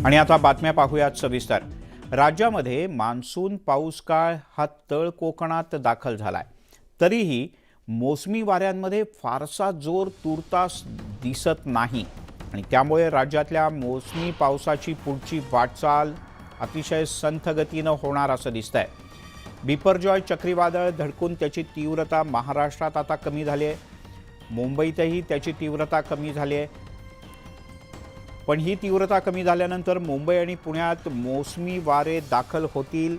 आणि आता बातम्या पाहूयात सविस्तर। राज्यामध्ये मान्सून पाऊस काळ हा तळ कोकणात दाखल झालाय, तरीही मोसमी वाऱ्यांमध्ये फारसा जोर तुर्तास दिसत नाही आणि त्यामुळे राज्यातल्या मोसमी पावसाची पुढची वाटचाल अतिशय संथ गतीनं होणार असं दिसतंय। बिपरजॉय चक्रीवादळ धडकून त्याची तीव्रता महाराष्ट्रात आता कमी झाली आहे, मुंबईतही त्याची तीव्रता कमी झाली आहे। पण ही तीव्रता कमी झाल्यानंतर मुंबई आणि पुण्यात मोसमी वारे दाखल होतील।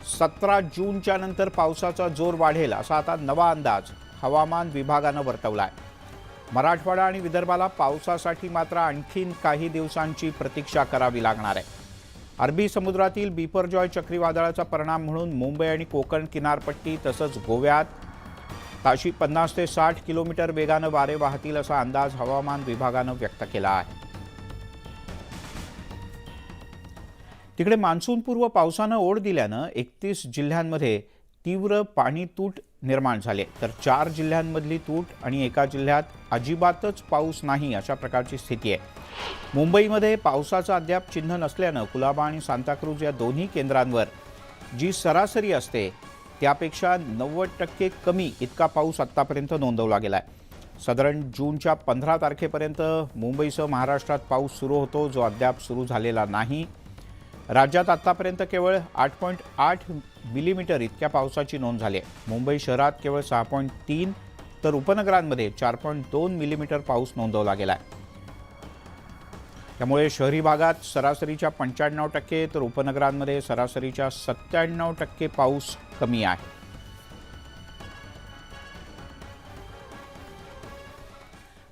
17 जूनच्या नंतर पावसाचा जोर वाढेल असा आता नवा अंदाज हवामान विभागानं वर्तवलाय। मराठवाडा आणि विदर्भाला पावसासाठी मात्र आणखीन काही दिवसांची प्रतीक्षा करावी लागणार आहे। अरबी समुद्रातील बिपरजॉय चक्रीवादळाचा परिणाम म्हणून मुंबई आणि कोकण किनारपट्टी तसंच गोव्यात ताशी 50 ते 60 किलोमीटर वेगानं वारे वाहतील असा अंदाज हवामान विभागानं व्यक्त केला आहे। तिकडे मान्सूनपूर्व पावसानं ओढ दिल्यानं 31 जिल्ह्यांमध्ये तीव्र पाणी तूट निर्माण झाले, तर 4 जिल्ह्यांमधली तूट आणि एका जिल्ह्यात अजिबातच पाऊस नाही अशा प्रकारची स्थिती आहे। मुंबईमध्ये पावसाचं अद्याप चिन्ह नसल्यानं कुलाबा आणि सांताक्रूज या दोन्ही केंद्रांवर जी सरासरी असते त्यापेक्षा 90% कमी इतका पाऊस आत्तापर्यंत नोंदवला गेलाय। साधारण जूनच्या 15 तारखेपर्यंत मुंबईसह महाराष्ट्रात पाऊस सुरू होतो, जो अद्याप सुरू झालेला नाही। राज्यात आत्तापर्यंत केवळ 8.8 मिलीमीटर इतक्या पावसाची नोंद झाली आहे। मुंबई शहरात केवळ 6.3 तर उपनगरांमध्ये 4.2 मिलीमीटर पाऊस नोंदवला गेला आहे। त्यामुळे शहरी भागात सरासरीच्या 95% तर उपनगरांमध्ये सरासरीच्या 97% पाऊस कमी आहे।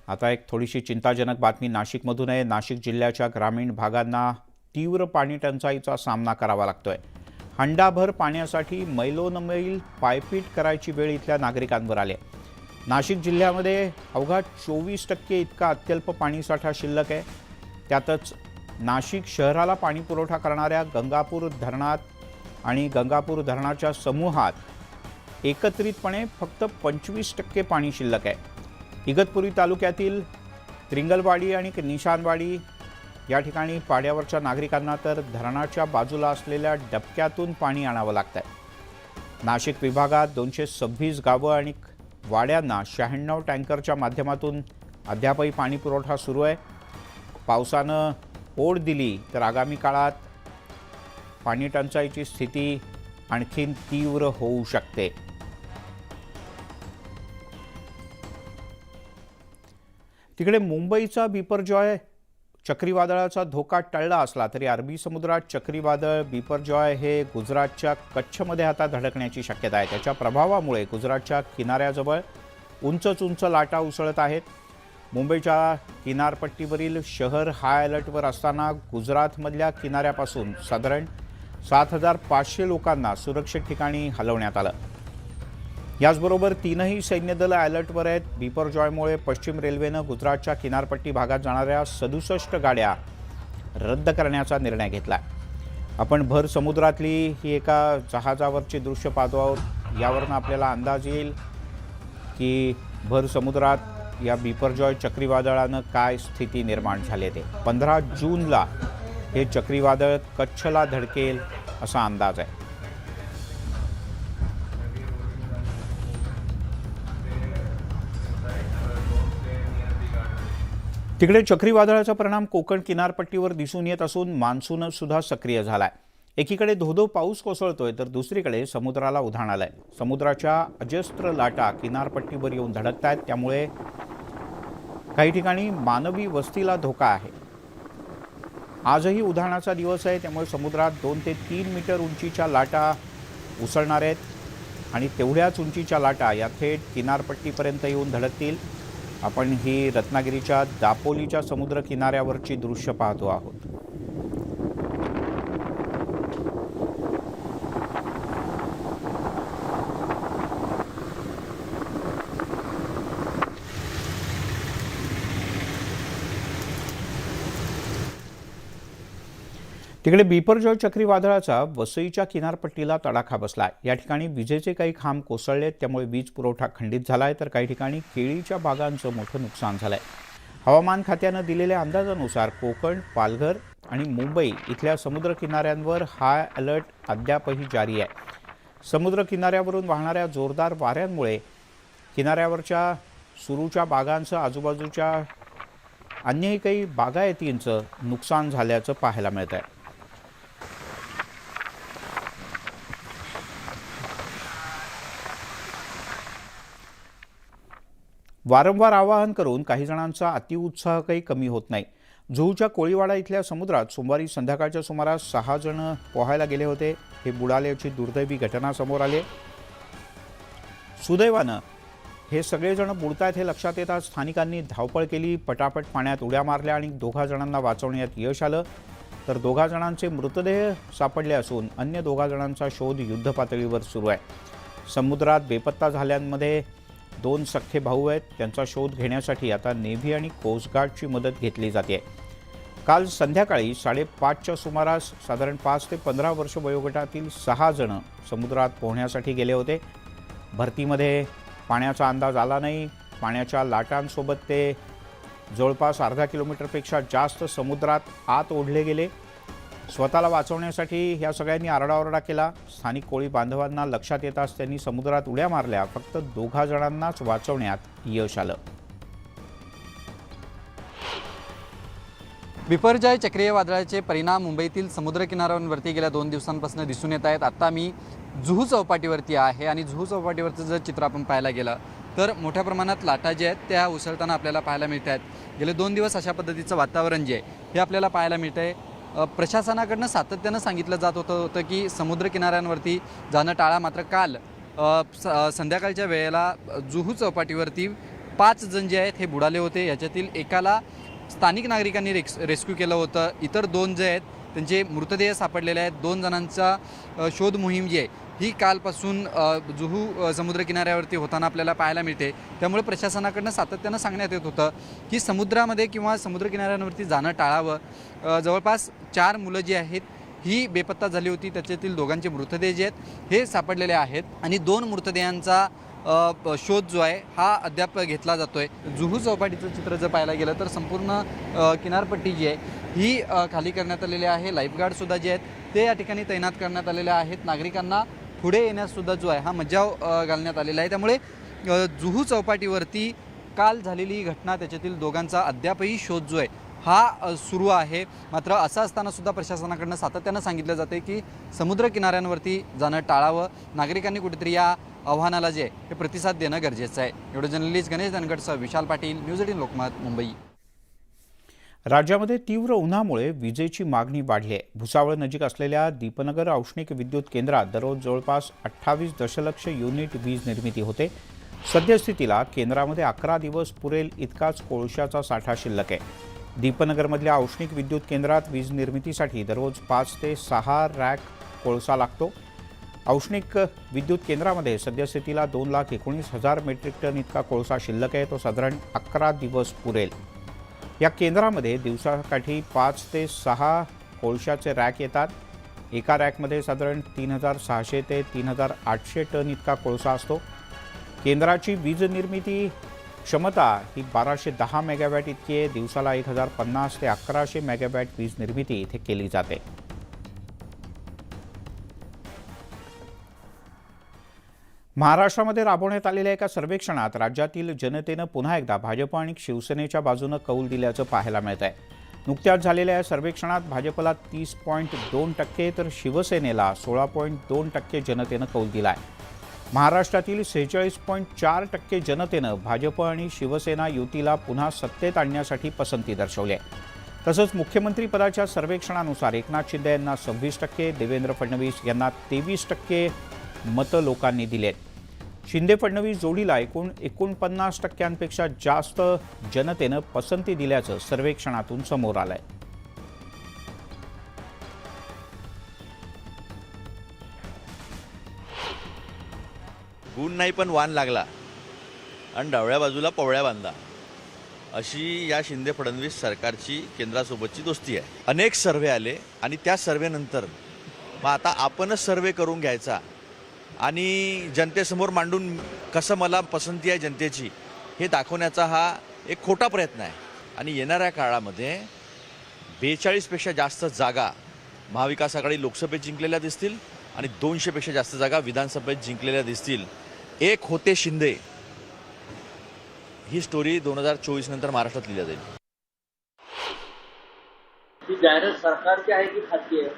आता एक थोडीशी चिंताजनक बातमी नाशिकमधून आहे। नाशिक जिल्ह्याच्या ग्रामीण भागांना तीव्र पाणी टंचाईचा सामना करावा लागतोय। हंडाभर पाण्यासाठी मैलोनमैल पायपीट करायची वेळ इथल्या नागरिकांवर आली आहे। नाशिक जिल्ह्यामध्ये अवघा 24% इतका अत्यल्प पाणीसाठा शिल्लक आहे। त्यातच नाशिक शहराला पाणी पुरवठा करणाऱ्या गंगापूर धरणात आणि गंगापूर धरणाच्या समूहात एकत्रितपणे फक्त 25% पाणी शिल्लक आहे। इगतपुरी तालुक्यातील त्रिंगलवाडी आणि निशानवाडी या ठिकाणी पाड्यावरच्या नागरिकांना तर धरणाच्या बाजूला असलेल्या डबक्यातून पाणी आणावं लागतंय। नाशिक विभागात 226 गावं आणि वाड्यांना 96 टँकरच्या माध्यमातून अद्यापही पाणी पुरवठा सुरू आहे। पावसानं ओढ दिली तर आगामी काळात पाणी टंचाईची स्थिती आणखीन तीव्र होऊ शकते। तिकडे मुंबईचा बिपरजॉय चक्रीवादळाचा धोका टळला असला तरी अरबी समुद्रात चक्रीवादळ बिपरजॉय हे गुजरातच्या कच्छमध्ये आता धडकण्याची शक्यता आहे। त्याच्या प्रभावामुळे गुजरातच्या किनाऱ्याजवळ उंच लाटा उसळत आहेत। मुंबईच्या किनारपट्टीवरील शहर हाय अलर्टवर असताना गुजरातमधल्या किनाऱ्यापासून साधारण 7500 लोकांना सुरक्षित ठिकाणी हलवण्यात आलं। याचबरोबर 3ही सैन्यदलं अलर्टवर आहेत। बिपरजॉयमुळे पश्चिम रेल्वेनं गुजरातच्या किनारपट्टी भागात जाणाऱ्या 67 गाड्या रद्द करण्याचा निर्णय घेतला। आपण भर समुद्रातली ही एका जहाजावरची दृश्य पाहतो आहोत। यावरून आपल्याला अंदाज येईल की भर समुद्रात या बिपरजॉय चक्रीवादळानं काय स्थिती निर्माण झाली ते। 15 जूनला हे चक्रीवादळ कच्छला धडकेल असा अंदाज आहे। तिकडे चक्रीवादळाचा परिणाम कोकण किनारपट्टीवर दिसून येत असून मान्सून सुद्धा सक्रिय झालाय। एकीकडे धोधो पाऊस कोसळतोय तर दुसरीकडे समुद्राला उधाण आलंय। समुद्राच्या अजस्त्र लाटा किनारपट्टीवर येऊन धडकतायत, त्यामुळे काही ठिकाणी मानवी वस्तीला धोका आहे। आजही उधाणाचा दिवस आहे, त्यामुळे समुद्रात 2 ते 3 मीटर उंचीच्या लाटा उसळणार आहेत आणि तेवढ्याच उंचीच्या लाटा या थेट किनारपट्टीपर्यंत येऊन धडकतील। आपण ही रत्नागिरीच्या दापोलीच्या समुद्र किनाऱ्यावरची दृश्य पाहतो आहोत। तिकडे बिपरजॉय चक्रीवादळाचा वसईच्या किनारपट्टीला तडाखा बसलाय। या ठिकाणी विजेचे काही खांब कोसळलेत, त्यामुळे वीज पुरवठा खंडित झालाय, तर काही ठिकाणी केळीच्या बागांचं मोठं नुकसान झालंय। हवामान खात्यानं दिलेल्या अंदाजानुसार कोकण, पालघर आणि मुंबई इथल्या समुद्र किनाऱ्यांवर हाय अलर्ट अद्यापही जारी आहे. समुद्र किनाऱ्यावरून वाहणाऱ्या जोरदार वाऱ्यांमुळे किनाऱ्यावरच्या सुरूच्या बागांचं आजूबाजूच्या अन्यही काही बागायतींचं नुकसान झाल्याचं पाहायला मिळत आहे. वारंवार आवाहन करून काही जणांचा अतिउत्साह काही कमी होत नाही. जुहूच्या कोळीवाडा इथल्या समुद्रात सोमवारी संध्याकाळच्या सुमारास 6 जण पोहायला गेले होते. हे बुडाल्याची दुर्दैवी घटना समोर आली. सुदैवानं हे सगळेजण बुडतायत हे लक्षात येताच स्थानिकांनी धावपळ केली, पटापट पाण्यात उड्या मारल्या आणि 2 जणांना वाचवण्यात यश आलं. तर 2 जणांचे मृतदेह सापडले असून अन्य 2 जणांचा शोध युद्धपातळीवर सुरू आहे. समुद्रात बेपत्ता झाल्यांमध्ये 2 सख्खे भाऊ आहेत. त्यांचा शोध घेण्यासाठी आता नेव्ही आणि कोस्टगार्डची मदत घेतली जाते. काल संध्याकाळी 5:30च्या सुमारास साधारण 5 ते 15 वर्ष वयोगटातील 6 जण समुद्रात पोहण्यासाठी गेले होते. भरतीमध्ये पाण्याचा अंदाज आला नाही. पाण्याच्या लाटांसोबत ते जवळपास अर्धा किलोमीटरपेक्षा जास्त समुद्रात आत ओढले गेले. स्वतःला वाचवण्यासाठी या सगळ्यांनी आरडाओरडा केला. स्थानिक कोळी बांधवांना लक्षात येताच त्यांनी समुद्रात उड्या मारल्या. फक्त 2 जणांनाच वाचवण्यात यश आलं. बिपरजॉय चक्रीय वादळाचे परिणाम मुंबईतील समुद्र किनाऱ्यांवरती गेल्या 2 दिवसांपासून दिसून येत आहेत. आता मी जुहू चौपाटीवरती आहे आणि जुहू चौपाटीवरचं जर चित्र आपण पाहायला गेलं तर मोठ्या प्रमाणात लाटा ज्या आहेत त्या उसळताना आपल्याला पाहायला मिळत आहेत. गेले 2 दिवस अशा पद्धतीचं वातावरण जे आहे हे आपल्याला पाहायला मिळतं आहे. प्रशासनाकडनं सातत्यानं सांगितलं जात होतं की समुद्र किनाऱ्यांवरती जाणं टाळा. मात्र काल संध्याकाळच्या वेळेला जुहू चौपाटीवरती 5 जण जे आहेत हे बुडाले होते. याच्यातील एकाला स्थानिक नागरिकांनी रेस्क्यू केलं होतं. इतर 2 जे आहेत त्यांचे मृतदेह सापडलेले आहेत. 2 जणांचा शोध मोहीम जी आहे ही कालपासून जुहू समुद्र किनाऱ्यावरती होताना आपल्याला पाहायला मिळते. त्यामुळे प्रशासनाकडनं सातत्यानं सांगण्यात येत होतं की समुद्रामध्ये किंवा समुद्र किनाऱ्यांवरती जाणं टाळावं. जवळपास 4 मुलं जी आहेत ही बेपत्ता झाली होती. त्याच्यातील 2 मृतदेह जे आहेत हे सापडलेले आहेत आणि 2 मृतदेहांचा शोध जो आहे हा अद्याप घेतला जातोय. जुहू चौपाटीचं चित्र जर पाहायला गेलं तर संपूर्ण किनारपट्टी जी आहे ही खाली करण्यात आलेली आहे. लाईफगार्डसुद्धा जे आहेत ते या ठिकाणी तैनात करण्यात आलेले आहेत. नागरिकांना पुढे येण्यासुद्धा जो आहे हा मज्जाव घालण्यात आलेला आहे. त्यामुळे जुहू चौपाटीवरती काल झालेली ही घटना त्याच्यातील 2 अद्यापही शोध जो आहे हा सुरू आहे. मात्र असं असताना सुद्धा प्रशासनाकडनं सातत्यानं सांगितलं जाते की समुद्र किनाऱ्यांवरती जाणं टाळावं. नागरिकांनी कुठेतरी या आव्हानाला जे हे प्रतिसाद देणं गरजेचं आहे. एवढं जर्नलिस्ट गणेश धनगडसह विशाल पाटील, न्यूज 18 लोकमत, मुंबई. राज्यामध्ये तीव्र उन्हामुळे विजेची मागणी वाढली आहे. भुसावळ नजीक असलेल्या दीपनगर औष्णिक विद्युत केंद्रात दररोज जवळपास 28 दशलक्ष युनिट वीज निर्मिती होते. सद्यस्थितीला केंद्रामध्ये 11 दिवस पुरेल इतकाच कोळशाचा साठा शिल्लक आहे. दीपनगरमधल्या औष्णिक विद्युत केंद्रात वीज निर्मितीसाठी दररोज 5 ते 6 रॅक कोळसा लागतो. औष्णिक विद्युत केंद्रामध्ये सद्यस्थितीला 2,19,000 मेट्रिक टन इतका कोळसा शिल्लक आहे. तो साधारण 11 दिवस पुरेल. या केंद्रामध्ये दिवसाकाठी 5 ते 6 कोळशाचे रॅक येतात. एका रॅकमध्ये साधारण 3,600 ते 3,800 टन इतका कोळसा असतो. केंद्राची वीज निर्मिती क्षमता ही 1210 मेगावॅट इतकी आहे. दिवसाला 1,050 ते 1,100 मेगावॅट वीज निर्मिती इथे केली जाते. महाराष्ट्रामध्ये राबवण्यात आलेल्या एका सर्वेक्षणात राज्यातील जनतेनं पुन्हा एकदा भाजप आणि शिवसेनेच्या बाजूनं कौल दिल्याचं पाहायला मिळत आहे. नुकत्याच झालेल्या या सर्वेक्षणात भाजपला 30.2% तर शिवसेनेला 16.2% जनतेनं कौल दिला आहे. महाराष्ट्रातील 46.4% जनतेनं भाजप आणि शिवसेना युतीला पुन्हा सत्तेत आणण्यासाठी पसंती दर्शवली आहे. तसंच मुख्यमंत्रीपदाच्या सर्वेक्षणानुसार एकनाथ शिंदे यांना 26%, देवेंद्र फडणवीस यांना 23% मतं लोकांनी दिलेत. शिंदे फडणवीस जोडीला एकूण 49%पेक्षा जास्त जनतेनं पसंती दिल्याचं सर्वेक्षणातून समोर आलंय. गुण नाही पण वान लागला आणि डावळ्या बाजूला पवळ्या बांधा अशी या शिंदे फडणवीस सरकारची केंद्रासोबतची दोस्ती आहे. अनेक सर्वे आले आणि त्या सर्वेनंतर मग आता आपणच सर्वे करून घ्यायचा आणि जनतेसमोर मांडून कसं मला पसंती आहे जनतेची हे दाखवण्याचा हा एक खोटा प्रयत्न आहे. आणि येणाऱ्या काळामध्ये 42पेक्षा जास्त जागा महाविकास आघाडी लोकसभेत जिंकलेल्या दिसतील आणि 200पेक्षा जास्त जागा विधानसभेत जिंकलेल्या दिसतील. एक होते शिंदे ही स्टोरी 2024 नंतर महाराष्ट्रात लिहिली जाईल. ही जाहिरात सरकारची आहे की खाजगी आहे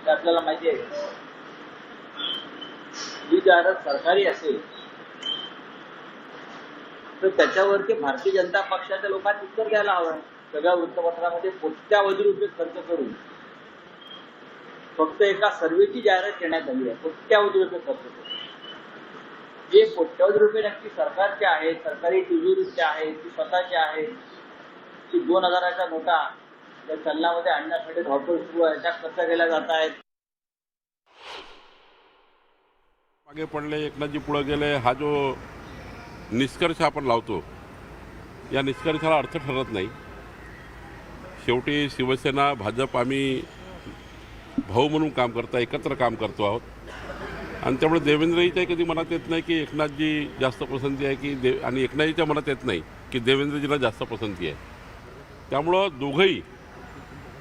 हे आपल्याला माहिती आहे. ही जाहिरात सरकारी असेल तर त्याच्यावरती भारतीय जनता पक्षाच्या लोकांनी उत्तर द्यायला हवं. सगळ्या वृत्तपत्रामध्ये कोट्यावधी रुपये खर्च करून फक्त एका सर्वेची जाहिरात करण्यात आली आहे. कोट्यावधी रुपये खर्च करून जे कोट्यावधी रुपये नक्की सरकारचे आहेत, सरकारी तिजोरीचे आहेत, की स्वतःचे आहेत, की 2000च्या नोटा त्या चलनामध्ये आणण्यासाठी धावपळ सुरू आहे, त्या कशा केल्या जात आहेत. मागे पडले, एकनाथजी पुढे गेले, हा जो निष्कर्ष आपण लावतो या निष्कर्षाला अर्थ ठरत नाही. शेवटी शिवसेना भाजप आम्ही भाऊ म्हणून काम करता, एकत्र काम करतो आहोत आणि त्यामुळे देवेंद्रजीच्या कधी मनात येत नाही की एकनाथजी जास्त पसंती आहे की आणि एकनाथजीच्या मनात येत नाही की देवेंद्रजीला जास्त पसंती आहे. त्यामुळं दोघंही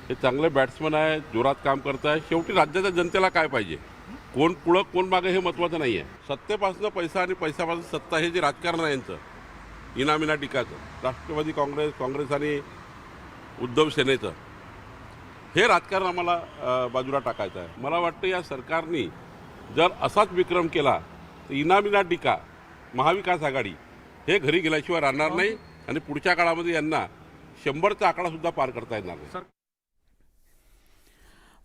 हे चांगले बॅट्समन आहे, जोरात काम करत आहे. शेवटी राज्याच्या जनतेला काय पाहिजे, कोण पुढं कोण मागे हे महत्त्वाचं नाही आहे. सत्तेपासून पैसा आणि पैशापासून सत्ता हे जे राजकारण आहे यांचं इनामिना टिकाचं, राष्ट्रवादी काँग्रेस आणि उद्धव सेनेचं हे राजकारण आम्हाला बाजूला टाकायचं आहे. मला वाटतं या सरकारने जर असाच विक्रम केला तर इनामिना टिका महाविकास आघाडी हे घरी गेल्याशिवाय राहणार नाही आणि पुढच्या काळामध्ये यांना 100चा आकडासुद्धा पार करता येणार नाही.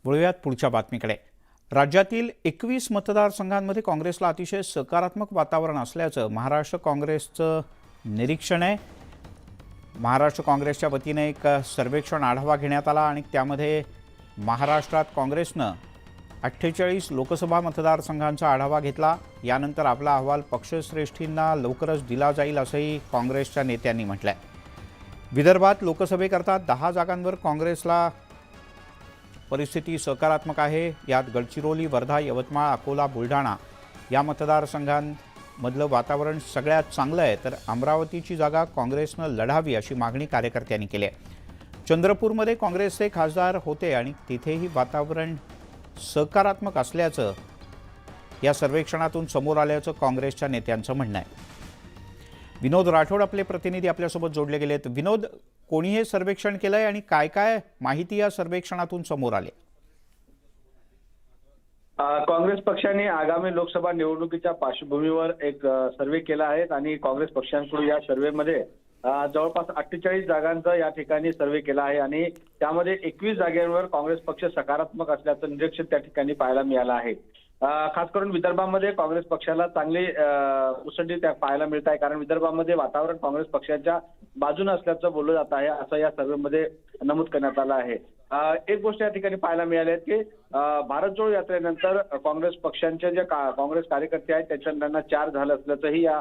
वळूयात पुढच्या बातमीकडे. राज्यातील 21 मतदारसंघांमध्ये काँग्रेसला अतिशय सकारात्मक वातावरण असल्याचं महाराष्ट्र काँग्रेसचं निरीक्षण आहे. महाराष्ट्र काँग्रेसच्या वतीने एक सर्वेक्षण आढावा घेण्यात आला आणि त्यामध्ये महाराष्ट्रात काँग्रेसनं 48 लोकसभा मतदारसंघांचा आढावा घेतला. यानंतर आपला अहवाल पक्षश्रेष्ठींना लवकरच दिला जाईल असंही काँग्रेसच्या नेत्यांनी म्हटलं आहे. विदर्भात लोकसभेकरता 10 जागांवर काँग्रेसला परिस्थिती सकारात्मक आहे. यात गडचिरोली, वर्धा, यवतमाळ, अकोला, बुलढाणा या मतदारसंघांमधलं वातावरण सगळ्यात चांगलं आहे. तर अमरावतीची जागा काँग्रेसनं लढावी अशी मागणी कार्यकर्त्यांनी केली आहे. चंद्रपूरमध्ये काँग्रेसचे खासदार होते आणि तिथेही वातावरण सकारात्मक असल्याचं या सर्वेक्षणातून समोर आल्याचं काँग्रेसच्या नेत्यांचं म्हणणं आहे. विनोद राठोड आपले प्रतिनिधी आपल्यासोबत जोडले गेलेत. विनोद, कोणी हे सर्वेक्षण केलंय आणि काय काय माहिती या सर्वेक्षणातून समोर आली? काँग्रेस पक्षाने आगामी लोकसभा निवडणुकीच्या पार्श्वभूमीवर एक सर्व्हे केला आहे आणि काँग्रेस पक्षांकडून या सर्व्हेमध्ये जवळपास 48 जागांचा या ठिकाणी सर्व्हे केला आहे आणि त्यामध्ये 21 जागांवर काँग्रेस पक्ष सकारात्मक असल्याचं निरीक्षण त्या ठिकाणी पाहायला मिळालं आहे. खास करून विदर्भामध्ये काँग्रेस पक्षाला चांगली उसंडी त्या पाहायला मिळत आहे, कारण विदर्भामध्ये वातावरण काँग्रेस पक्षाच्या बाजूने असल्याचं बोललं जात आहे असं या सर्व्हेमध्ये नमूद करण्यात आलं आहे. एक गोष्ट या ठिकाणी पाहायला मिळाली आहे की भारत जोडो यात्रेनंतर काँग्रेस पक्षांचे जे काँग्रेस कार्यकर्ते आहेत त्यांना 4 झालं असल्याचंही या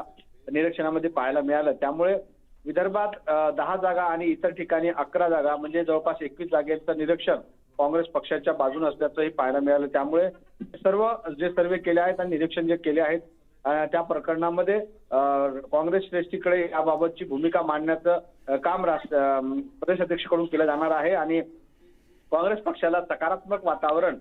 निरीक्षणामध्ये पाहायला मिळालं. त्यामुळे विदर्भात 10 जागा आणि इतर ठिकाणी 11 जागा म्हणजे जवळपास 21 जागेचं निरीक्षण काँग्रेस पक्षाच्या बाजूने असल्याचंही पाहायला मिळालं. त्यामुळे सर्व जे सर्वे केले आहेत आणि निरीक्षण जे केले आहेत त्या प्रकरणामध्ये काँग्रेस श्रेष्ठीकडे याबाबतची भूमिका मांडण्याचं काम प्रदेश अध्यक्षकडून केलं जाणार आहे आणि काँग्रेस पक्षाला सकारात्मक वातावरण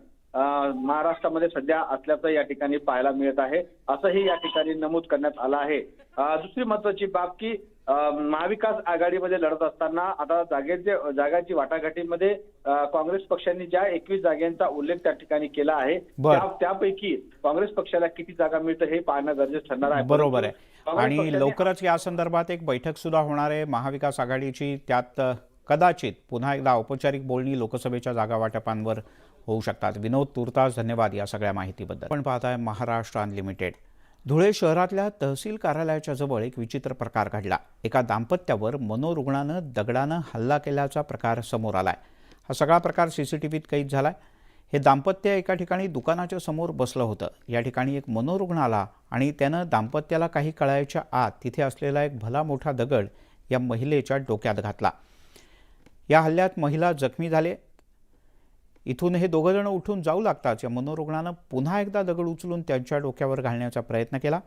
महाराष्ट्रामध्ये सध्या असल्याचं या ठिकाणी पाहायला मिळत आहे असंही या ठिकाणी नमूद करण्यात आलं आहे. दुसरी महत्वाची बाब की महाविकास आघाडीमध्ये लढत असताना आता जागाची वाटाघाटीमध्ये काँग्रेस पक्षांनी ज्या 21 जागांचा उल्लेख त्या ठिकाणी केला आहे त्यापैकी काँग्रेस पक्षाला किती जागा मिळतं हे पाहणं गरजेचं ठरणार आहे. बरोबर आहे आणि लवकरच या संदर्भात एक बैठक सुद्धा होणार आहे महाविकास आघाडीची. त्यात कदाचित पुन्हा एकदा औपचारिक बोलणी लोकसभेच्या जागा वाटपांवर होऊ शकतात. विनोद, तुर्तास धन्यवाद या सगळ्या माहितीबद्दल. आपण पाहताय महाराष्ट्र अनलिमिटेड. धुळे शहरातल्या तहसील कार्यालयाच्या जवळ एक विचित्र प्रकार घडला. एका दाम्पत्यावर मनोरुग्णानं दगडानं हल्ला केल्याचा प्रकार समोर आलाय. हा सगळा प्रकार सीसीटीव्हीत कैद झालाय. हे दाम्पत्य एका ठिकाणी दुकानाच्या समोर बसलं होतं. या ठिकाणी एक मनोरुग्ण आला आणि त्यानं दाम्पत्याला काही कळायच्या आत तिथे असलेला एक भला मोठा दगड या महिलेच्या डोक्यात घातला. या हल्ल्यात महिला जखमी झाले. इथून हे दोघं जण उठून जाऊ लागताच या मनोरुग्णानं पुन्हा एकदा दगड उचलून त्यांच्या डोक्यावर घालण्याचा प्रयत्न केला.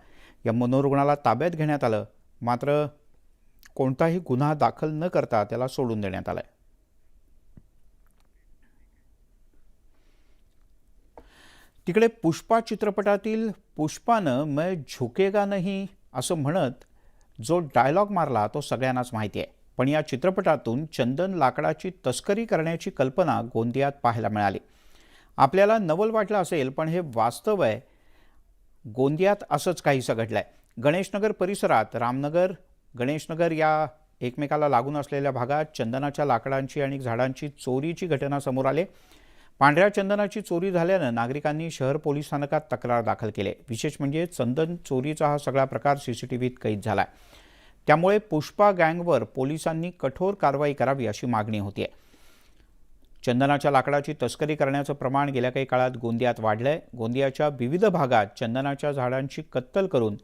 या मनोरुग्णाला ताब्यात घेण्यात आलं, मात्र कोणताही गुन्हा दाखल न करता त्याला सोडून देण्यात आलाय. तिकडे पुष्पा चित्रपटातील पुष्पानं मैं झुकेगा नहीं असं म्हणत जो डायलॉग मारला तो सगळ्यांनाच माहिती आहे. पण या चित्रपटातून चंदन लाकडाची तस्करी करण्याची कल्पना गोंदियात पाहायला मिळाली. आपल्याला नवल वाटलं असेल, पण हे वास्तव आहे. गोंदियात असंच काहीसं घडलंय. गणेशनगर परिसरात रामनगर, गणेशनगर या एकमेकाला लागून असलेल्या भागात चंदनाच्या लाकडांची आणि झाडांची चोरीची घटना समोर आली. पांढऱ्या चंदनाची चोरी झाल्यानं नागरिकांनी शहर पोलीस स्थानकात तक्रार दाखल केली. विशेष म्हणजे चंदन चोरीचा हा सगळा प्रकार सीसीटीव्हीत कैद झाला. त्यामुळे पुष्पा गँगवर पोलिसांनी कठोर कारवाई करावी अशी मागणी होती आहे. चंदनाच्या लाकडाची तस्करी करण्याचं प्रमाण गेल्या काही काळात गोंदियात वाढलंय. गोंदियाच्या विविध भागात चंदनाच्या झाडांची कत्तल करून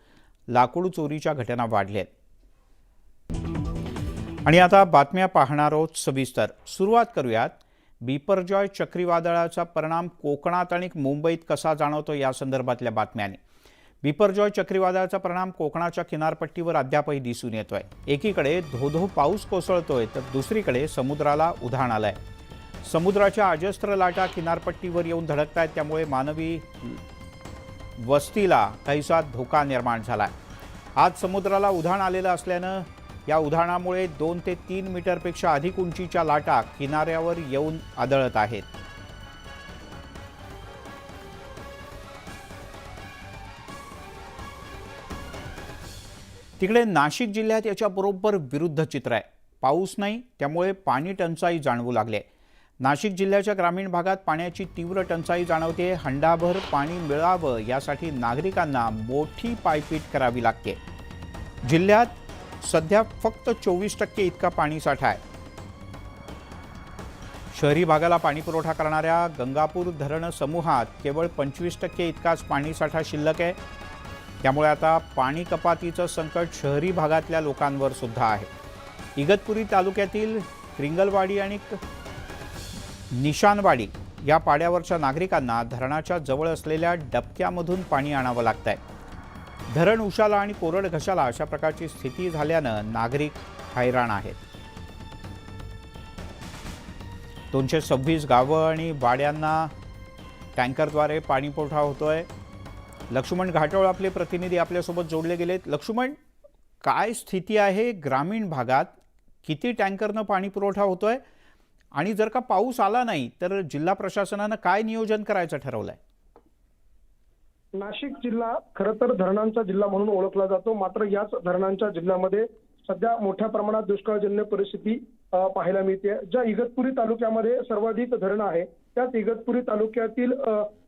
लाकूड चोरीच्या घटना वाढल्या आहेत. आणि आता बातम्या पाहणार आहोत सविस्तर. सुरुवात करूयात बिपरजॉय चक्रीवादळाचा परिणाम कोकणात आणि मुंबईत कसा जाणवतो या संदर्भातल्या बातम्यांनी. बिपरजॉय चक्रीवादळाचा परिणाम कोकणाच्या किनारपट्टीवर अद्यापही दिसून येतोय. एकीकडे धोधो पाऊस कोसळतोय तर दुसरीकडे समुद्राला उधाण आलंय. समुद्राच्या अजस्त्र लाटा किनारपट्टीवर येऊन धडकतायत. त्यामुळे मानवी वस्तीला काहीसा धोका निर्माण झालाय. आज समुद्राला उधाण आलेलं असल्यानं या उधाणामुळे 2 ते 3 मीटरपेक्षा अधिक उंचीच्या लाटा किनाऱ्यावर येऊन आदळत आहेत. तिकडे नाशिक जिल्ह्यात याच्या बरोबर विरुद्ध चित्र आहे. पाऊस नाही, त्यामुळे पाणी टंचाई जाणवू लागली. नाशिक जिल्ह्याच्या ग्रामीण भागात पाण्याची तीव्र टंचाई जाणवते. हंडाभर पाणी मिळावं यासाठी नागरिकांना मोठी पायपीट करावी लागते. जिल्ह्यात सध्या फक्त 24% इतका पाणीसाठा आहे. शहरी भागाला पाणी पुरवठा करणाऱ्या गंगापूर धरण समूहात केवळ 25% इतकाच पाणीसाठा शिल्लक आहे. त्यामुळे आता पाणी कपातीचं संकट शहरी भागातल्या लोकांवर सुद्धा आहे. इगतपुरी तालुक्यातील रिंगलवाडी आणि निशानवाडी या पाड्यावरच्या नागरिकांना धरणाच्या जवळ असलेल्या डबक्यामधून पाणी आणावं लागतंय. धरण उशाला आणि कोरड घशाला अशा प्रकारची स्थिती झाल्यानं नागरिक हैराण आहेत. 226 गावं आणि वाड्यांना टँकरद्वारे पाणी पुरवठा होतोय. लक्ष्मण घाटोळ आपले प्रतिनिधी आपल्यासोबत जोडले गेलेत. लक्ष्मण, काय स्थिती आहे ग्रामीण भागात? किती टँकरनं पाणी पुरवठा होतोय आणि जर का पाऊस आला नाही तर जिल्हा प्रशासनानं काय नियोजन करायचं ठरवलंय? नाशिक जिल्हा खरं तर धरणांचा जिल्हा म्हणून ओळखला जातो. मात्र याच धरणांच्या जिल्ह्यामध्ये सध्या मोठ्या प्रमाणात दुष्काळजन्य परिस्थिती पाहायला मिळते. ज्या इगतपुरी तालुक्यामध्ये सर्वाधिक धरणं आहे त्याच इगतपुरी तालुक्यातील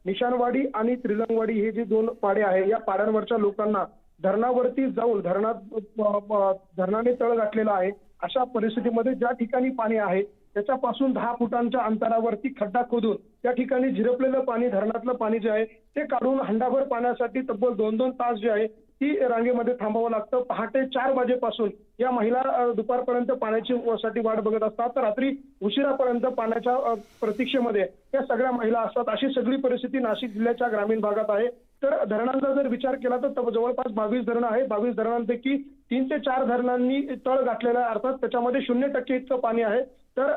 निशानवाडी आणि त्रिलंगवाडी हे जे 2 पाडे आहे, या पाड्यांवरच्या लोकांना धरणावरती जाऊन धरणाने तळ गाठलेला आहे. अशा परिस्थितीमध्ये ज्या ठिकाणी पाणी आहे त्याच्यापासून 10 फुटांच्या अंतरावरती खड्डा खोदून त्या ठिकाणी झिरपलेलं पाणी, धरणातलं पाणी जे आहे ते काढून हंडाभर पाण्यासाठी तब्बल 2-2 तास जे आहे ती रांगेमध्ये थांबावं लागतं. पहाटे 4 वाजेपासून या महिला दुपारपर्यंत पाण्याची साठी वाट बघत असतात, तर रात्री उशिरापर्यंत पाण्याच्या प्रतीक्षेमध्ये या सगळ्या महिला असतात. अशी सगळी परिस्थिती नाशिक जिल्ह्याच्या ग्रामीण भागात आहे. तर धरणांचा जर विचार केला तर जवळपास 22 धरणं आहे. 22 धरणांपैकी 3 ते 4 धरणांनी तळ गाठलेला आहे, अर्थात त्याच्यामध्ये 0% इतकं पाणी आहे. तर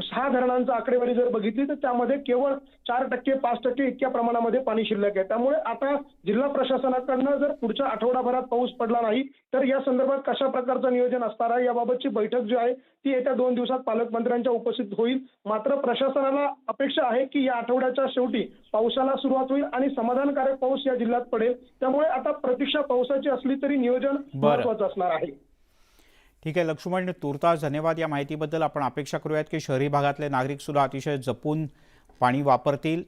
6 धरणांचा आकडेवारी जर बघितली तर त्यामध्ये केवळ 4%, 5% इतक्या प्रमाणामध्ये पाणी शिल्लक आहे. त्यामुळे आता जिल्हा प्रशासनाकडनं जर पुढच्या आठवडाभरात पाऊस पडला नाही तर या संदर्भात कशा प्रकारचं नियोजन असणार आहे याबाबतची बैठक जी आहे ती येत्या 2 दिवसात पालकमंत्र्यांच्या उपस्थित होईल. मात्र प्रशासनाला अपेक्षा आहे की या आठवड्याच्या शेवटी पावसाला सुरुवात होईल आणि समाधानकारक पाऊस या जिल्ह्यात पडेल. त्यामुळे आता प्रतीक्षा पावसाची असली तरी नियोजन महत्त्वाचं असणार आहे. ठीक आहे लक्ष्मण, तुर्तास धन्यवाद या माहितीबद्दल. आपण अपेक्षा करूयात की शहरी भागातले नागरिक सुद्धा अतिशय जपून पाणी वापरतील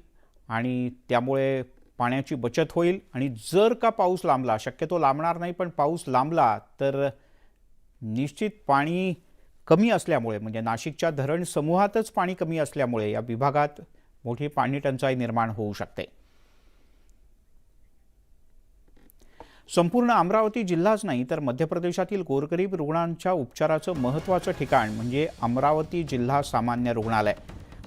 आणि त्यामुळे पाण्याची बचत होईल. आणि जर का पाऊस लांबला, शक्यतो लांबणार नाही पण पाऊस लांबला तर निश्चित पाणी कमी असल्यामुळे, म्हणजे नाशिकच्या धरण समूहातच पाणी कमी असल्यामुळे या विभागात मोठी पाणी टंचाई निर्माण होऊ शकते. संपूर्ण अमरावती जिल्हाच नाही तर मध्य प्रदेशातील गोरगरीब रुग्णांच्या उपचाराचं महत्त्वाचं ठिकाण म्हणजे अमरावती जिल्हा सामान्य रुग्णालय.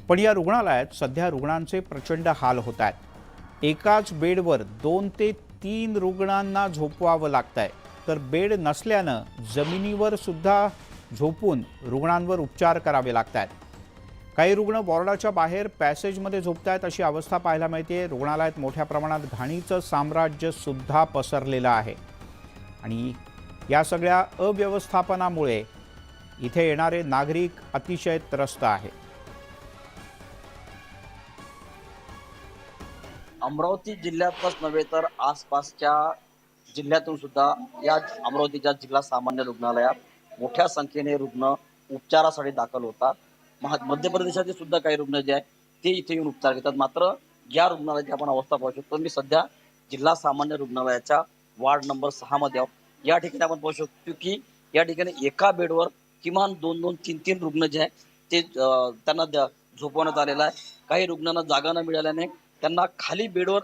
पण या रुग्णालयात सध्या रुग्णांचे प्रचंड हाल होत आहेत. एकाच बेडवर 2 ते 3 रुग्णांना झोपवावं लागतंय. तर बेड नसल्यानं जमिनीवर सुद्धा झोपून रुग्णांवर उपचार करावे लागत आहेत. काही रुग्ण वॉर्डाच्या बाहेर पॅसेजमध्ये झोपतायत अशी अवस्था पाहायला मिळते. रुग्णालयात मोठ्या प्रमाणात घाणीचं साम्राज्य सुद्धा पसरलेलं आहे आणि या सगळ्या अव्यवस्थापनामुळे इथे येणारे नागरिक अतिशय त्रस्त आहेत. अमरावती जिल्ह्यातच नव्हे तर आसपासच्या जिल्ह्यातून सुद्धा या अमरावतीच्या जिल्हा सामान्य रुग्णालयात मोठ्या संख्येने रुग्ण उपचारासाठी दाखल होतात. मध्य प्रदेशाचे सुद्धा काही रुग्ण जे आहेत ते इथे येऊन उपचार घेतात. मात्र या रुग्णालयाची आपण अवस्था पाहू शकतो. मी सध्या जिल्हा सामान्य रुग्णालयाच्या वार्ड नंबर 6 मध्ये आहोत. या ठिकाणी आपण पाहू शकतो की या ठिकाणी एका बेडवर किमान 2-2, 3-3 रुग्ण जे आहेत ते त्यांना झोपवण्यात आलेलं आहे. काही रुग्णांना जागा न मिळाल्याने त्यांना खाली बेडवर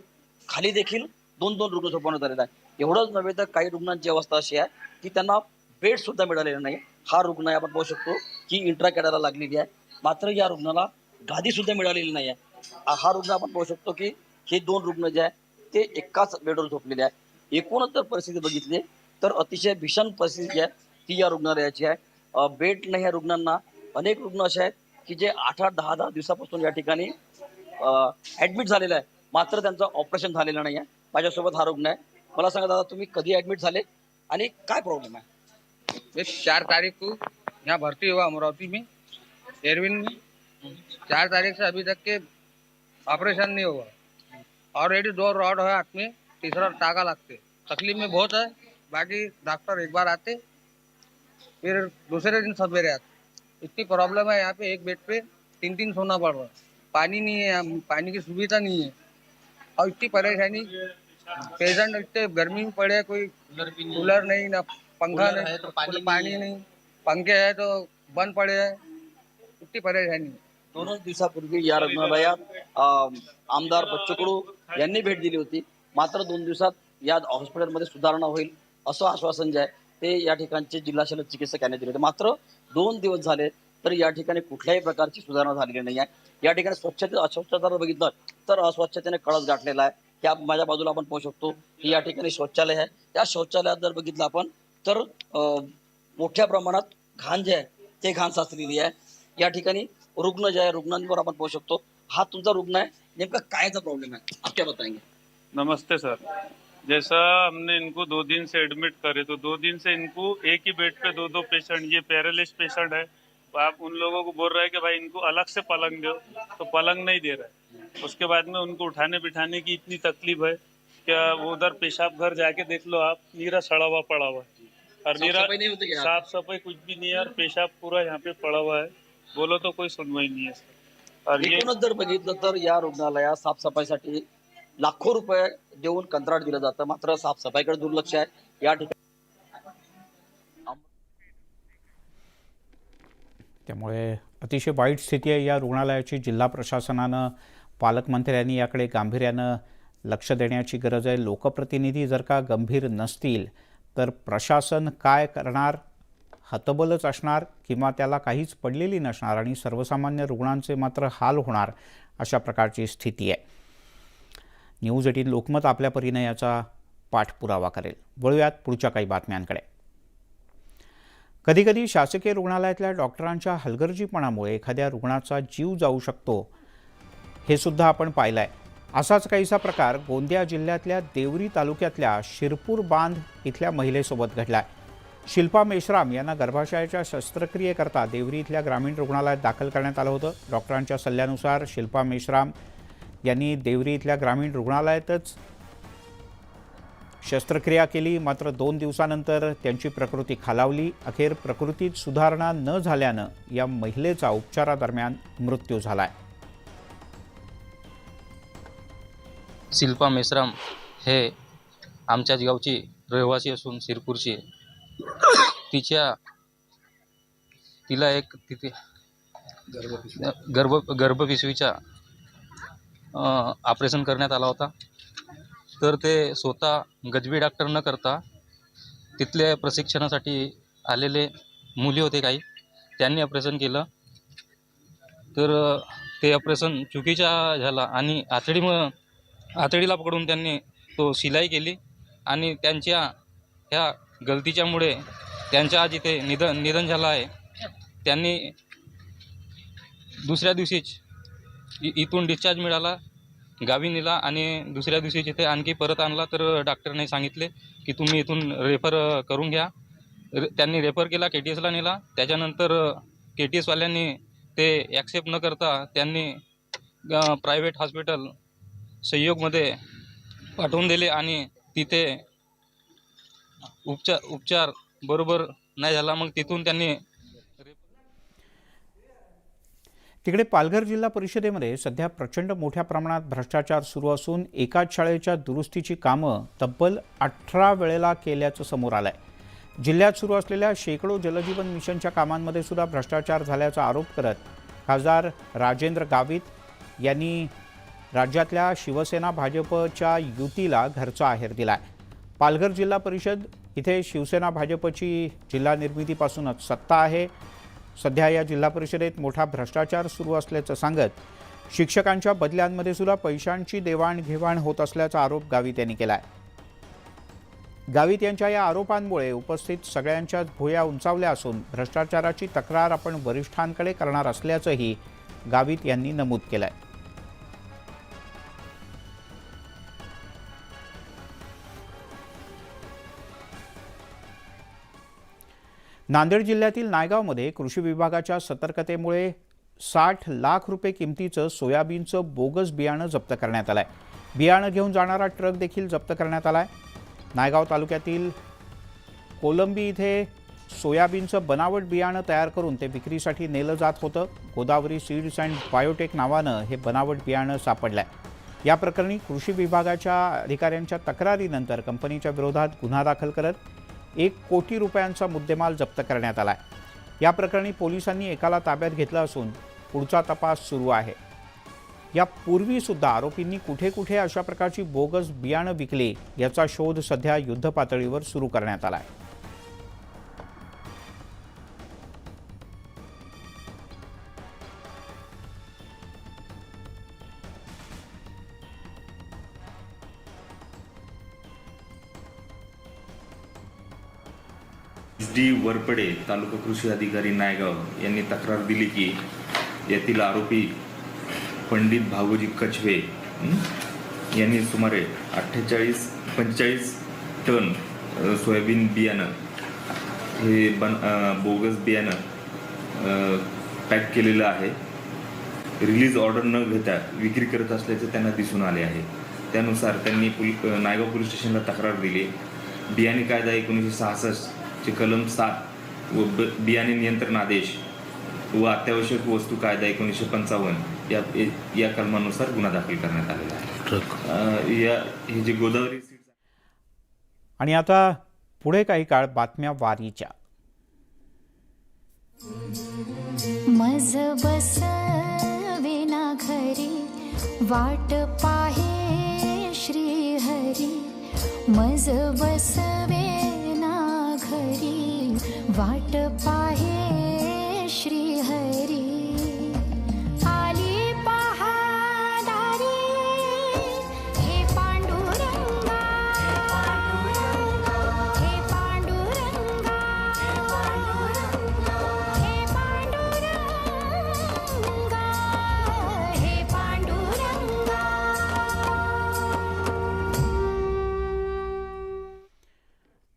खाली देखील 2-2 रुग्ण झोपवण्यात आलेला आहे. एवढंच नव्हे तर काही रुग्णांची अवस्था अशी आहे की त्यांना बेड सुद्धा मिळालेला नाही. हा रुग्ण आहे आपण पाहू शकतो की इंट्राकॅडाला लागलेली आहे. मात्र या रुग्णाला गादी सुद्धा मिळालेली नाही आहे. हा रुग्ण आपण पाहू शकतो की हे 2 रुग्ण जे आहे ते एकाच बेडवर झोपलेले आहे. एकूणच जर परिस्थिती बघितली तर अतिशय भीषण परिस्थिती जी आहे ती या रुग्णालयाची आहे. बेड नाही या रुग्णांना. अनेक रुग्ण असे आहेत की जे 8-8, 10-10 दिवसापासून या ठिकाणी ऍडमिट झालेलं आहे. मात्र त्यांचं ऑपरेशन झालेलं नाही आहे. माझ्यासोबत हा रुग्ण आहे. मला सांगा दादा, तुम्ही कधी ऍडमिट झाले आणि काय प्रॉब्लेम आहे? मैं 4 तारीख को यहाँ भर्ती हुआ अमरावती में, एरविन में. 4 तारीख से अभी तक के ऑपरेशन नहीं हुआ. ऑलरेडी 2 रॉड है हाथ में, तीसरा टाका लगते. तकलीफ में बहुत है. बाकी डॉक्टर एक बार आते फिर दूसरे दिन सवेरे आते. इतनी प्रॉब्लम है यहाँ पे. एक बेड पे 3-3 सोना पड़ रहा है. पानी नहीं है, पानी की सुविधा नहीं है और इतनी परेशानी. पेशेंट इतने गर्मी में पड़े, कोई कूलर नहीं, ना पंखा नहीं, तो पानी नहीं, पंखे है तो बंद पड़े हैं. इतनी परेशानी. 2 दिवसापूर्वी या रुग्णालयात आमदार बच्चू कडू यांनी भेट दिली होती. मात्र 2 दिवसात या हॉस्पिटलमध्ये सुधारणा होईल असं आश्वासन जे आहे ते या ठिकाणचे जिल्हा शल्य चिकित्सक यांनी दिले होते. मात्र 2 दिवस झाले तर या ठिकाणी कुठल्याही प्रकारची सुधारणा झालेली नाही आहे. या ठिकाणी अस्वच्छता जर बघितलं तर अस्वच्छतेने कळस गाठलेला आहे. त्या माझ्या बाजूला आपण पाहू शकतो की या ठिकाणी शौचालय आहे. त्या शौचालयात जर बघितलं आपण तर मोठ्या प्रमाणात घाण जे आहे ते घाण साचलेली आहे. या ठिकाणी रुग्ण जे आहे रुग्णांवर आपण पाहू शकतो. हा तुमचा रुग्ण आहे. नेमका कायचा प्रॉब्लेम आहे आप क्या बताएंगे? नमस्ते सर. जैसा हमने इनको 2 दिन से एडमिट करे तो 2 दिन से इनको एक ही बेड पे 2-2 पेशेंट, ये पैरालिस पेशेंट है. आप उन लोगों को बोल रहे हैं कि भाई इनको अलग से पलंग दो, तो पलंग नहीं दे रहे. उसके बाद में उनको उठाने बिठाने की इतनी तकलीफ है. क्या वो उधर पेशाब घर जाके देख लो आप, नीरा सड़ा हुआ पड़ा हुआ है और नीरा साफ सफाई कुछ भी नहीं है और पेशाब पूरा यहाँ पे पड़ा हुआ है. बोलो तो कोई सुनवाई नहीं है सर. और ये एकूणच जर बघितलं तर या रुग्णालयात साफसफाईसाठी लाखो रुपये देऊन कंत्राट दिलं जातं. मात्र साफसफाईकडे दुर्लक्ष आहे. या ठिकाणी त्यामुळे अतिशय वाईट स्थिती आहे या रुग्णालयाची. जिल्हा प्रशासनानं, पालकमंत्र्यांनी याकडे गांभीर्यानं लक्ष देण्याची गरज आहे. लोकप्रतिनिधी जर का गंभीर नसतील तर प्रशासन काय करणार? हतबलच असणार किंवा त्याला काहीच पडलेली नसणार आणि सर्वसामान्य रुग्णांचे मात्र हाल होणार, अशा प्रकारची स्थिती आहे. न्यूज 18 लोकमत आपल्या परीने याचा पाठपुरावा करेल. वळूयात पुढच्या काही बातम्यांकडे. कधीकधी शासकीय रुग्णालयातल्या डॉक्टरांच्या हलगर्जीपणामुळे एखाद्या रुग्णाचा जीव जाऊ शकतो, हे सुद्धा आपण पाहिलं आहे. असाच काहीसा प्रकार गोंदिया जिल्ह्यातल्या देवरी तालुक्यातल्या शिरपूर बांध इथल्या महिलेसोबत घडला आहे. शिल्पा मेश्राम यांना गर्भाशयाच्या शस्त्रक्रियेकरता देवरी इथल्या ग्रामीण रुग्णालयात दाखल करण्यात आलं होतं. डॉक्टरांच्या सल्ल्यानुसार शिल्पा मेश्राम यांनी देवरी इथल्या ग्रामीण रुग्णालयातच शस्त्रक्रिया केली. मात्र 2 दिवसानंतर त्यांची प्रकृती खालावली. अखेर प्रकृतीत सुधारणा न झाल्यानं या महिलेचा उपचारादरम्यान मृत्यू झाला आहे. शिल्पा मेश्राम हे आमच्याच गावची रहिवासी असून शिरपूरची. तिला एक तिथे गर्भपिशवीचा ऑपरेशन करण्यात आला होता. तर ते स्वतः गजबी डॉक्टर न करता तिथले प्रशिक्षणासाठी आलेले मुली होते काही, त्यांनी ऑपरेशन केलं. तर ते ऑपरेशन चुकीचा झाला आणि आतडीला पकडून त्यांनी तो शिलाई केली आणि त्यांच्या ह्या गलतीच्यामुळे त्यांच्या आज इथे निधन झालं आहे. त्यांनी दुसऱ्या दिवशीच इथून डिस्चार्ज मिळाला, गावी नेला आणि दुसऱ्या दिवशी जिथे आणखी परत आणला तर डॉक्टरने सांगितले की तुम्ही इथून रेफर करून घ्या. त्यांनी रेफर केला, KTSला नेला. त्याच्यानंतर KTSवाल्यांनी ते ॲक्सेप्ट न करता त्यांनी प्रायव्हेट हॉस्पिटल सहयोगमध्ये पाठवून दिले आणि तिथे उपचार बरोबर नाही झाला. मग तिथून त्यांनी तिकडे पालघर जिल्हा परिषदेमध्ये सध्या प्रचंड मोठ्या प्रमाणात भ्रष्टाचार सुरू असून एकाच शाळेच्या दुरुस्तीची कामं तब्बल 18 वेळेला केल्याचं समोर आलंय. जिल्ह्यात सुरू असलेल्या शेकडो जलजीवन मिशनच्या कामांमध्ये सुद्धा भ्रष्टाचार झाल्याचा आरोप करत खासदार राजेंद्र गावित यांनी राज्यातल्या शिवसेना भाजपच्या युतीला घरचा आहेर दिलाय. पालघर जिल्हा परिषद इथे शिवसेना भाजपची जिल्हा निर्मितीपासूनच सत्ता आहे. सध्या या जिल्हा परिषदेत मोठा भ्रष्टाचार सुरू असल्याचं सांगत शिक्षकांच्या बदल्यांमध्ये सुद्धा पैशांची देवाणघेवाण होत असल्याचा आरोप गावित यांनी केलाय. गावित यांच्या या आरोपांमुळे उपस्थित सगळ्यांच्याच भुवया उंचावल्या असून भ्रष्टाचाराची तक्रार आपण वरिष्ठांकडे करणार असल्याचंही गावित यांनी नमूद केलंय. नांदेड जिल्ह्यातील नायगावमध्ये कृषी विभागाच्या सतर्कतेमुळे 60 लाख रुपये किमतीचं सोयाबीनचं बोगस बियाणं जप्त करण्यात आलंय. बियाणं घेऊन जाणारा ट्रक देखील जप्त करण्यात आलाय. नायगाव तालुक्यातील कोलंबी इथे सोयाबीनचं बनावट बियाणं तयार करून ते विक्रीसाठी नेलं जात होतं. गोदावरी सीड्स अँड बायोटेक नावानं हे बनावट बियाणं सापडलंय. या प्रकरणी कृषी विभागाच्या अधिकाऱ्यांच्या तक्रारीनंतर कंपनीच्या विरोधात गुन्हा दाखल करत 1 कोटी रुपयांचा मुद्देमाल जप्त करण्यात आलाय. या प्रकरणी पोलिसांनी एकाला ताब्यात घेतलं असून पुढचा तपास सुरू आहे. यापूर्वी सुद्धा आरोपींनी कुठे कुठे अशा प्रकारची बोगस बियाणं विकली याचा शोध सध्या युद्धपातळीवर सुरू करण्यात आलाय. SD वरपडे तालुका कृषी अधिकारी नायगाव यांनी तक्रार दिली की यातील आरोपी पंडित भागोजी कछवे यांनी सुमारे 45 टन सोयाबीन बियाणं हे बोगस बियाणं पॅक केलेलं आहे. रिलीज ऑर्डर न घेता विक्री करत असल्याचे त्यांना दिसून आले आहे. त्यानुसार त्यांनी नायगाव पोलीस स्टेशनला तक्रार दिली. बियाणे कायदा 1966 चे कलम 7 व बियाणे नियंत्रण आदेश व अत्यावश्यक वस्तू कायदा 1955 या कलमानुसार गुन्हा दाखल करण्यात आलेला आहे. हे जे गोदावरी आणि आता पुढे काही काळ बातम्या वारीच्या. मज बसवेना घरी वाट पाहे श्री हरी. मज बसवेना घरी वाट पाहे श्री हरी. आली पहा दारी हे पांडुरंगा. हे पांडुरंगा. हे पांडुरंगा. हे पांडुरंगा.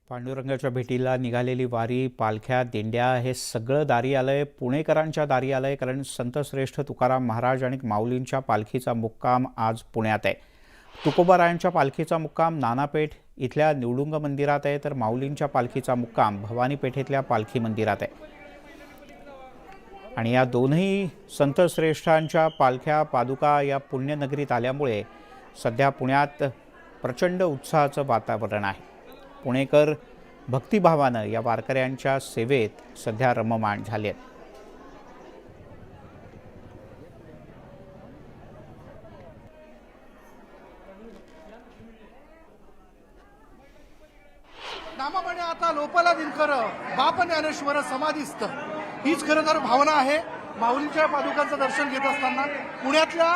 पांडुरंगाच्या भेटीला निघालेली वारी, पालख्या, दिंड्या हे सगळं दारी आलंय. पुणेकरांच्या दारी आलंय, कारण संतश्रेष्ठ तुकाराम महाराज आणि माऊलींच्या पालखीचा मुक्काम आज पुण्यात आहे. तुकोबारायांच्या पालखीचा मुक्काम नानापेठ इथल्या निवडुंग मंदिरात आहे, तर माऊलींच्या पालखीचा मुक्काम भवानी पेठेतल्या पालखी मंदिरात आहे. आणि या दोन्ही संतश्रेष्ठांच्या पालख्या पादुका या पुण्यनगरीत आल्यामुळे सध्या पुण्यात प्रचंड उत्साहाचं वातावरण आहे. पुणेकर भक्तिभावानं या वारकऱ्यांच्या सेवेत सध्या रममाण झाले आहेत. नामापणे आता लोपाला दिनकर बाप ज्ञानेश्वर समाधिस्थ, हीच खरं तर भावना आहे. माऊलींच्या पादुकांचं दर्शन घेत असताना पुण्यातल्या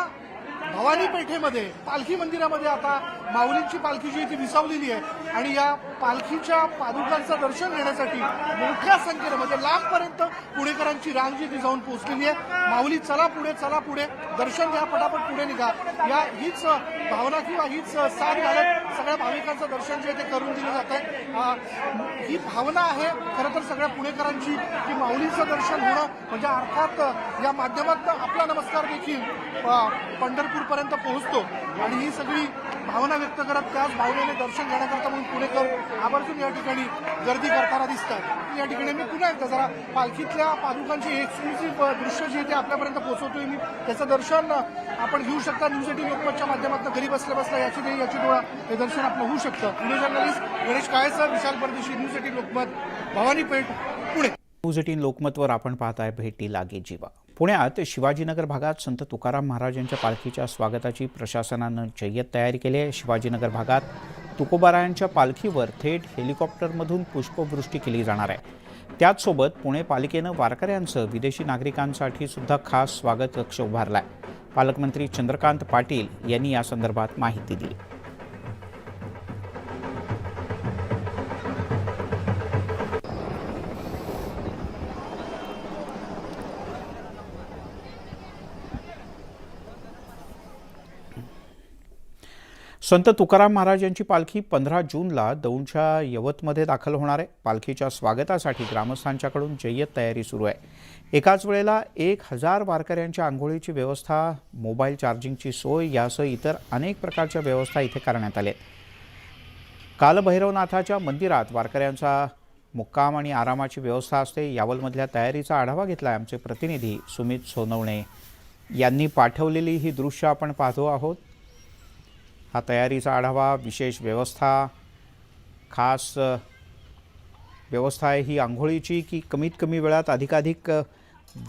भवानी पेठेमध्ये पालखी मंदिरामध्ये आता माऊलींची पालखी जी आहे ती विसावलेली आहे आणि या पालखीच्या पादुकांचं दर्शन घेण्यासाठी मोठ्या संख्येनं म्हणजे लांबपर्यंत पुणेकरांची रांग जी ती जाऊन पोहोचलेली आहे. माऊली चला पुढे दर्शन घ्या, पटापट पुढे निघा, या हीच भावना किंवा हीच साथ घालत सगळ्या भाविकांचं दर्शन जे आहे ते करून दिलं जात आहे. ही भावना आहे खरं तर सगळ्या पुणेकरांची की माऊलीचं दर्शन होणं म्हणजे अर्थात या माध्यमातून आपला नमस्कार देखील पंढरपूरपर्यंत पोहोचतो आणि ही सगळी भावना व्यक्त करत त्याच भावनेने दर्शन घेण्याकरता म्हणून पुणेकर आवर्जून या ठिकाणी गर्दी करताना दिसतात. या ठिकाणी मी पुन्हा एकदा जरा पालखीतल्या पादुकांची एक्सक्लुसिव्ह दृश्य जे ते आपल्यापर्यंत पोहोचवतोय मी, त्याचं दर्शन आपण घेऊ शकता. न्यूज 18 लोकमतच्या माध्यमातून घरी बसल्या याची देही याची डोळा हे दर्शन आपलं होऊ शकतं. पुणे जर्नलिस्ट गणेश काळेसर, विशाल परदेशी, न्यूज 18 लोकमत, भवानीपेठ, पुणे. न्यूज 18 लोकमतवर आपण पाहताय भेटी लागे जीवा. पुण्यात शिवाजीनगर भागात संत तुकाराम महाराजांच्या पालखीच्या स्वागताची प्रशासनानं जय्यत तयारी केली आहे. शिवाजीनगर भागात तुकोबारायांच्या पालखीवर थेट हेलिकॉप्टरमधून पुष्पवृष्टी केली जाणार आहे. त्याचसोबत पुणे पालिकेनं वारकऱ्यांसह विदेशी नागरिकांसाठी सुद्धा खास स्वागत कक्ष उभारला आहे. पालकमंत्री चंद्रकांत पाटील यांनी या संदर्भात माहिती दिली. संत तुकाराम महाराज यांची पालखी 15 जूनला दौंडच्या यवतमध्ये दाखल होणार आहे. पालखीच्या स्वागतासाठी ग्रामस्थांच्याकडून जय्यत तयारी सुरू आहे. एकाच वेळेला 1000 वारकऱ्यांच्या आंघोळीची व्यवस्था, मोबाईल चार्जिंगची सोय यासह इतर अनेक प्रकारच्या व्यवस्था इथे करण्यात आल्या आहेत. कालभैरवनाथाच्या मंदिरात वारकऱ्यांचा मुक्काम आणि आरामाची व्यवस्था असते. यावलमधल्या तयारीचा आढावा घेतला आहे आमचे प्रतिनिधी सुमित सोनवणे यांनी पाठवलेली ही दृश्य आपण पाहतो आहोत. हा तयारीचा आढावा, विशेष व्यवस्था, खास व्यवस्था आहे ही आंघोळीची की कमीत कमी वेळात अधिकाधिक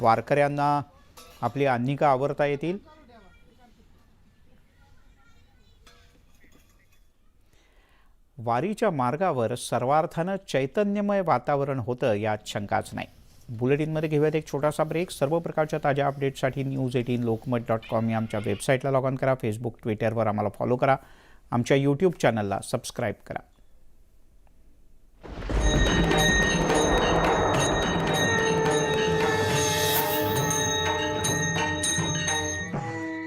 वारकऱ्यांना आपली आन्निका आवरता येतील. वारीच्या मार्गावर सर्वार्थानं चैतन्यमय वातावरण होतं यात शंकाच नाही. बुलेटिनमध्ये घेऊयात एक छोटासा ब्रेक. सर्व प्रकारच्या ताज्या अपडेट्ससाठी news18lokmat.com या आमच्या वेबसाईटला लॉग ऑन करा. फेसबुक, ट्विटरवर आम्हाला फॉलो करा. आमच्या यूट्यूब चॅनलला सबस्क्राईब करा.